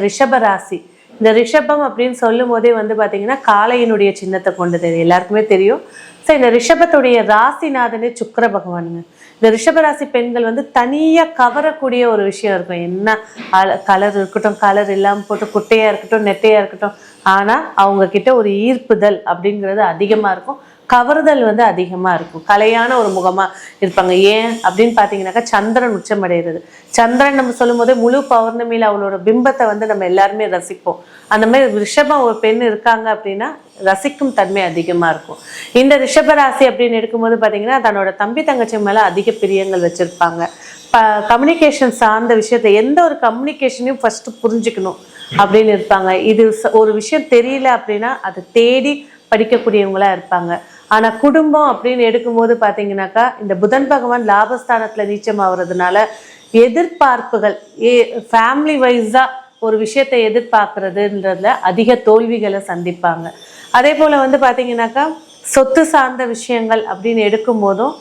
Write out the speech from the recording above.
ரிஷப ராசி. இந்த ரிஷபம் அப்படின்னு சொல்லும் போதே வந்து பாத்தீங்கன்னா காளையினுடைய சின்னத்தை கொண்டது எல்லாருக்குமே தெரியும். ஸோ இந்த ரிஷபத்துடைய ராசிநாதனே சுக்கிர பகவானுங்க. இந்த ரிஷபராசி பெண்கள் வந்து தனியா கவரக்கூடிய ஒரு விஷயம் இருக்கும். என்ன கலர் இருக்கட்டும், கலர் இல்லாமல் போட்டு குட்டையா இருக்கட்டும், நெட்டையா இருக்கட்டும், ஆனா அவங்க கிட்ட ஒரு ஈர்ப்புதல் அப்படிங்கிறது அதிகமா இருக்கும். கவர்தல் வந்து அதிகமா இருக்கும். கலையான ஒரு முகமா இருப்பாங்க. ஏன் அப்படின்னு பாத்தீங்கன்னாக்கா சந்திரன் உச்சமடைகிறது. சந்திரன் நம்ம சொல்லும் போதே முழு பௌர்ணமியில அவளோட பிம்பத்தை வந்து நம்ம எல்லாருமே ரசிப்போம். அந்த மாதிரி ரிஷபம் ஒரு பெண் இருக்காங்க அப்படின்னா ரசிக்கும் தன்மை அதிகமா இருக்கும். இந்த ரிஷபராசி அப்படின்னு எடுக்கும்போது பாத்தீங்கன்னா தன்னோட தம்பி தங்கச்சி மேல அதிக பிரியங்கள் வச்சிருப்பாங்க. கம்யூனிகேஷன் சார்ந்த விஷயத்த எந்த ஒரு கம்யூனிகேஷனையும் ஃபர்ஸ்ட் புரிஞ்சுக்கணும் அப்படின்னு இருப்பாங்க. இது ஒரு விஷயம் தெரியல அப்படின்னா அதை தேடி படிக்கக்கூடியவங்களா இருப்பாங்க. ஆனா குடும்பம் அப்படின்னு எடுக்கும்போது பாத்தீங்கன்னாக்கா இந்த புதன் பகவான் லாபஸ்தானத்துல நீச்சம் ஆகுறதுனால எதிர்பார்ப்புகள் ஃபேமிலி வைஸா ஒரு விஷயத்தை எதிர்பார்க்கறதுன்றதுல அதிக தோல்விகளை சந்திப்பாங்க. அதே போல வந்து பாத்தீங்கன்னாக்கா சொத்து சார்ந்த விஷயங்கள் அப்படின்னு எடுக்கும் போதும்